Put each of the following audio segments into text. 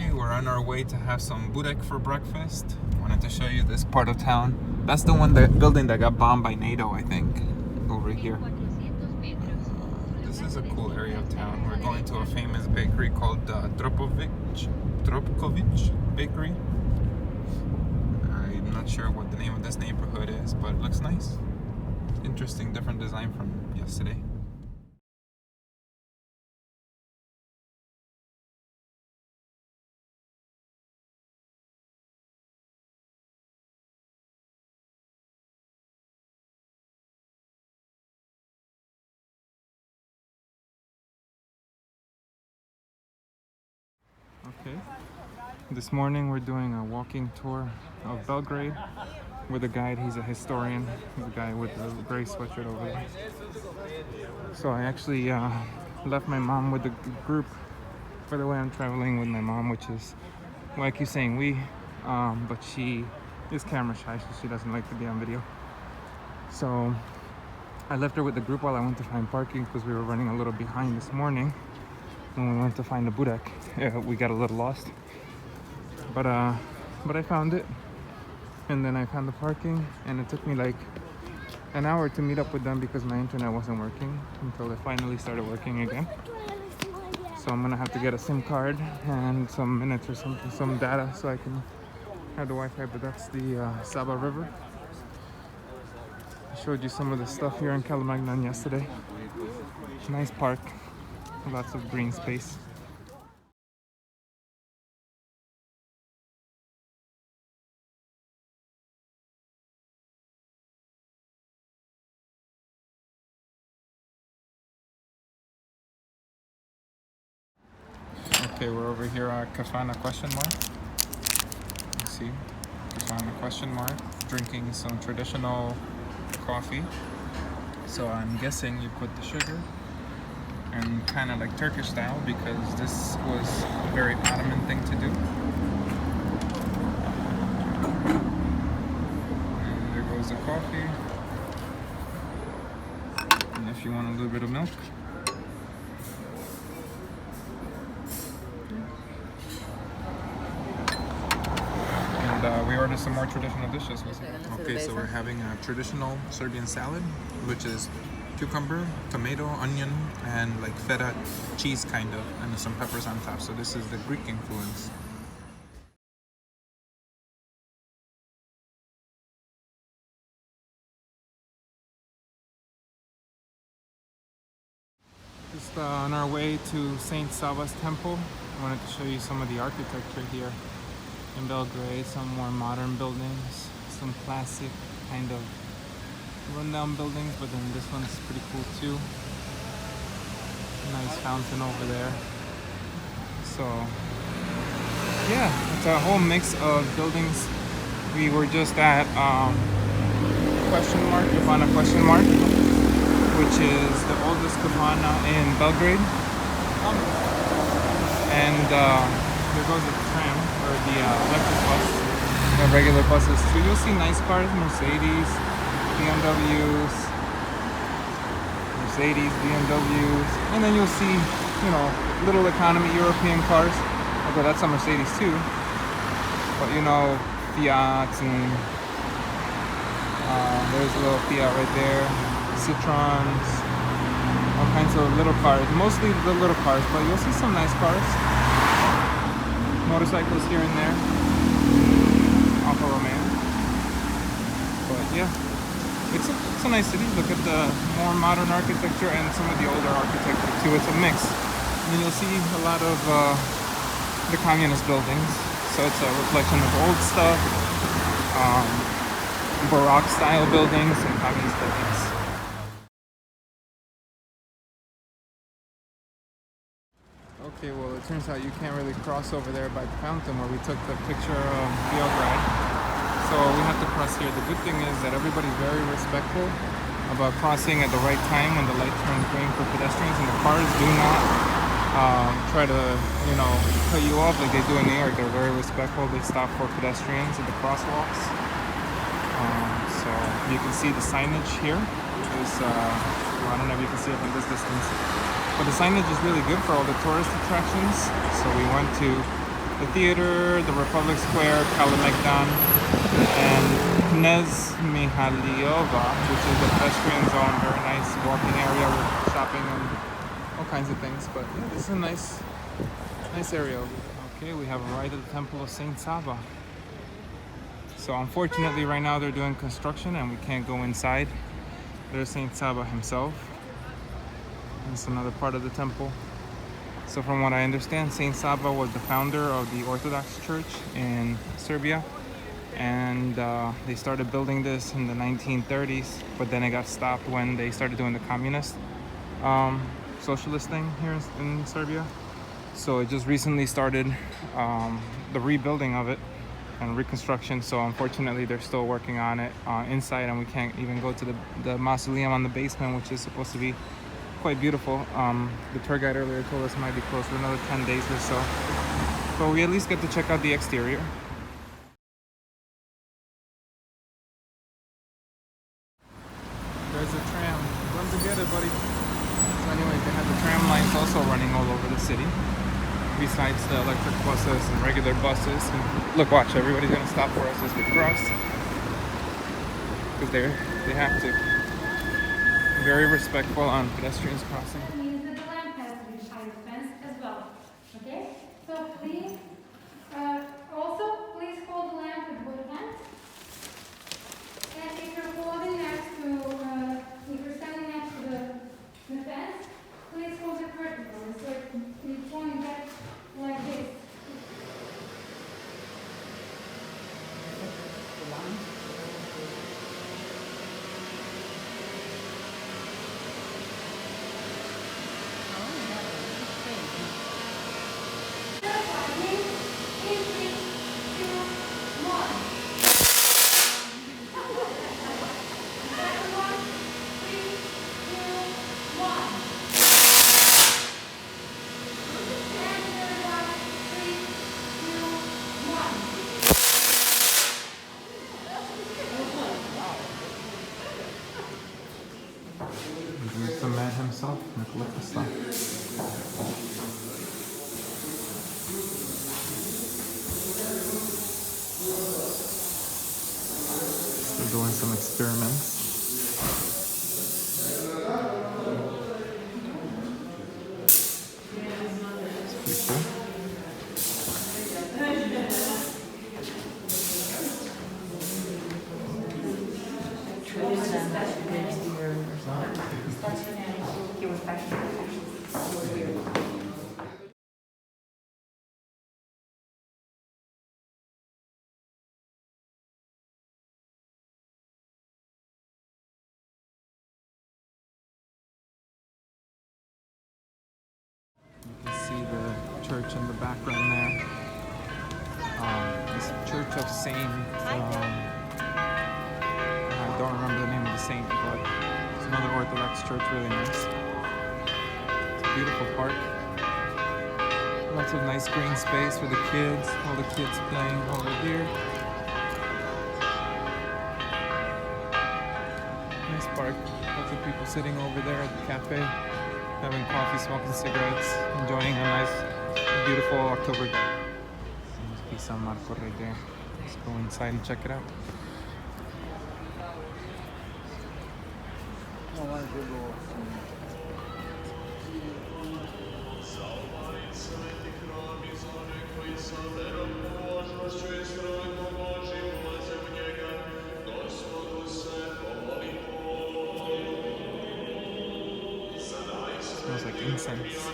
Saturday. We're on our way to have some burek for breakfast. Wanted to show you this part of town. That's the building that got bombed by NATO, I think, over here. This is a cool area of town. We're going to a famous bakery called Tropkovic Bakery. I'm not sure what the name of this neighborhood is, but it looks nice. Interesting, different design from yesterday. Okay, this morning we're doing a walking tour of Belgrade with a guide. He's a historian. He's a guy with a gray sweatshirt over there. So I actually left my mom with the group. By the way, I'm traveling with my mom, which is, well, I keep saying we, but she is camera shy, so she doesn't like to be on video. So I left her with the group while I went to find parking because we were running a little behind this morning. When we went to find the burek, we got a little lost, but I found it, and then I found the parking, and it took me like an hour to meet up with them because my internet wasn't working until it finally started working again. So I'm gonna have to get a SIM card and some minutes or something, some data, so I can have the Wi-Fi. But that's the Saba River. I showed you some of the stuff here in Kalamagnan yesterday. Nice park. Lots of green space. Okay, we're over here at Kafana ? You see, Kafana ? Drinking some traditional coffee. So I'm guessing you put the sugar, and kind of like Turkish style, because this was a very Ottoman thing to do. And there goes the coffee. And if you want a little bit of milk. And we ordered some more traditional dishes. Okay, so we're having a traditional Serbian salad, which is cucumber, tomato, onion, and like feta cheese kind of, and some peppers on top. So this is the Greek influence. Just on our way to Saint Sava's temple. I wanted to show you some of the architecture here in Belgrade. Some more modern buildings, some classic kind of rundown buildings, but then this one's pretty cool too. Nice fountain over there. So yeah, it's a whole mix of buildings. We were just at Kafana ? Which is the oldest Kafana in Belgrade. And there goes the tram, or the electric bus. The regular buses too. You'll see nice cars, Mercedes, BMWs, BMWs, and then you'll see, you know, little economy European cars. Although that's a Mercedes too. But you know, Fiats, and there's a little Fiat right there, Citroens, all kinds of little cars. Mostly the little cars, but you'll see some nice cars. Motorcycles here and there. Alfa Romeo. But yeah. It's a nice city. Look at the more modern architecture and some of the older architecture too. It's a mix. And then you'll see a lot of the communist buildings. So it's a reflection of old stuff, Baroque style buildings, and communist buildings. Okay, well it turns out you can't really cross over there by the fountain where we took the picture of Belgrade. So we have to cross here. The good thing is that everybody's very respectful about crossing at the right time when the light turns green for pedestrians, and the cars do not try to, you know, cut you off like they do in New York. They're very respectful. They stop for pedestrians at the crosswalks. So you can see the signage here. Well, I don't know if you can see it from this distance, but the signage is really good for all the tourist attractions. So we went to the theater, the Republic Square, Kalemegdan, and Knez Mihaliova, which is the pedestrian zone. Very nice walking area with shopping and all kinds of things. But yeah, this is a nice area. Okay, we have a ride to the Temple of Saint Saba. So unfortunately, right now they're doing construction and we can't go inside. There's Saint Saba himself. It's another part of the temple. So from what I understand, Saint Saba was the founder of the Orthodox Church in Serbia. And they started building this in the 1930s, but then it got stopped when they started doing the communist socialist thing here in Serbia. So it just recently started the rebuilding of it and reconstruction. So unfortunately, they're still working on it inside, and we can't even go to the mausoleum on the basement, which is supposed to be quite beautiful. The tour guide earlier told us it might be closed for another 10 days or so. But we at least get to check out the exterior. There's a tram. Run to get it, buddy. So anyways, they have the tram lines also running all over the city, besides the electric buses and regular buses. And look, watch, everybody's gonna stop for us as we cross, because they have to. Very respectful on pedestrians crossing. That means that the lamp has to be behind the fence as well. Okay? So please, please hold the lamp with both hands. And if you're standing next to the fence, please hold it vertically. So it's pointing back like this. Here's the man himself, Nikola Tesla. Still doing some experiments. It's pretty cool. You can see the church in the background there. This Church of Saint. I don't remember the name of the saint, but it's another Orthodox church, really nice. It's a beautiful park. Lots of nice green space for the kids. All the kids playing over here. Nice park. Lots of people sitting over there at the cafe, having coffee, smoking cigarettes, enjoying a nice, beautiful October day. Must be San Marco right there. Let's go inside and check it out. Smells like incense.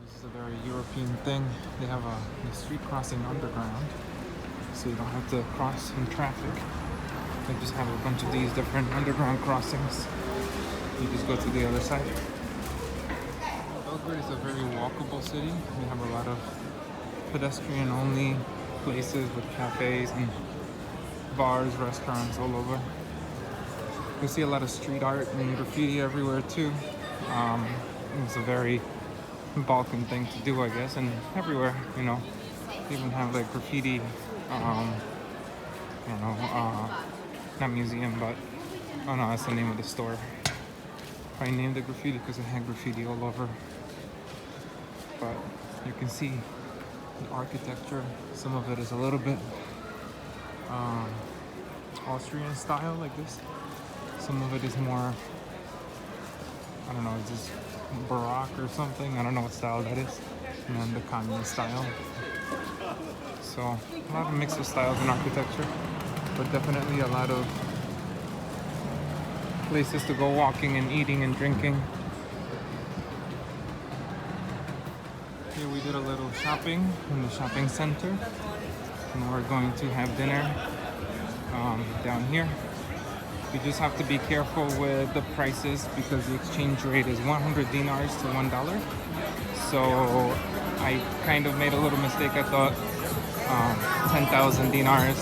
This is a very European thing. They have the street crossing underground. so you don't have to cross in traffic. They just have a bunch of these different underground crossings. You just go to the other side. Belgrade is a very walkable city. We have a lot of pedestrian-only places with cafes and bars, restaurants all over. You see a lot of street art and graffiti everywhere too. It's a very Balkan thing to do, I guess, and everywhere, you know. You even have like graffiti, I don't know, not museum, but, oh no, that's the name of the store. I named it graffiti because it had graffiti all over. But you can see the architecture. Some of it is a little bit Austrian style, like this. Some of it is more, I don't know, is this Baroque or something? I don't know what style that is. And then the communist style. So a lot of mix of styles in architecture, but definitely a lot of places to go walking and eating and drinking. Here we did a little shopping in the shopping center. And we're going to have dinner down here. You just have to be careful with the prices because the exchange rate is 100 dinars to $1. So I kind of made a little mistake. I thought 10,000 dinars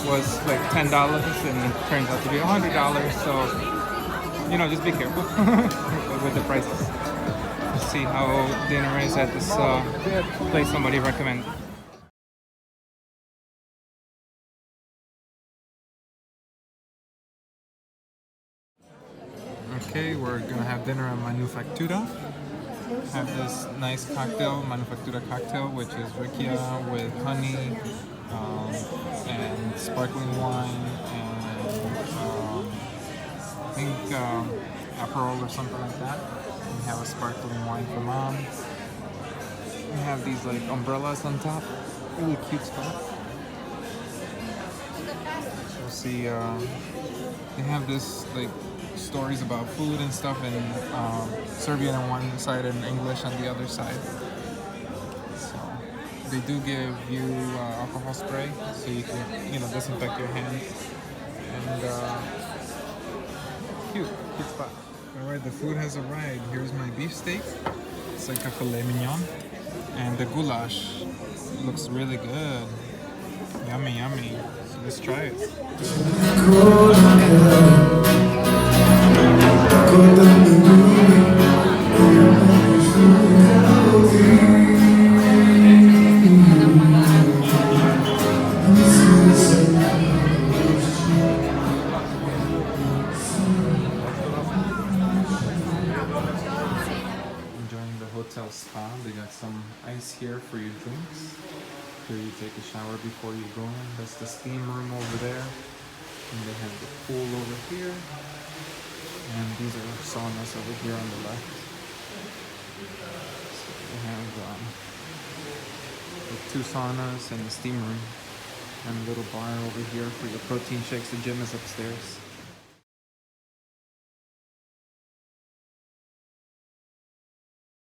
was like $10 and it turns out to be $100. So, you know, just be careful with the prices. Let's see how dinner is at this place somebody recommended. Okay, we're gonna have dinner at Manufactura. Have this nice cocktail, Manufactura cocktail, which is rakia with honey and sparkling wine and I think Aperol or something like that. We have a sparkling wine for mom. We have these like umbrellas on top, really cute stuff. You'll see they have this like stories about food and stuff in Serbian on one side and English on the other side. So they do give you alcohol spray so you can, you know, disinfect your hands. And cute spot. Alright, the food has arrived. Here's my beef steak. It's like a filet mignon. And the goulash looks really good. Yummy, yummy. So let's try it. Enjoying the hotel spa. They got some ice here for your drinks. Here you take a shower before you go in. That's the steam room over there. And they have the pool over here. And these are saunas over here on the left. So they have the 2 saunas and the steam room. And a little bar over here for your protein shakes. The gym is upstairs.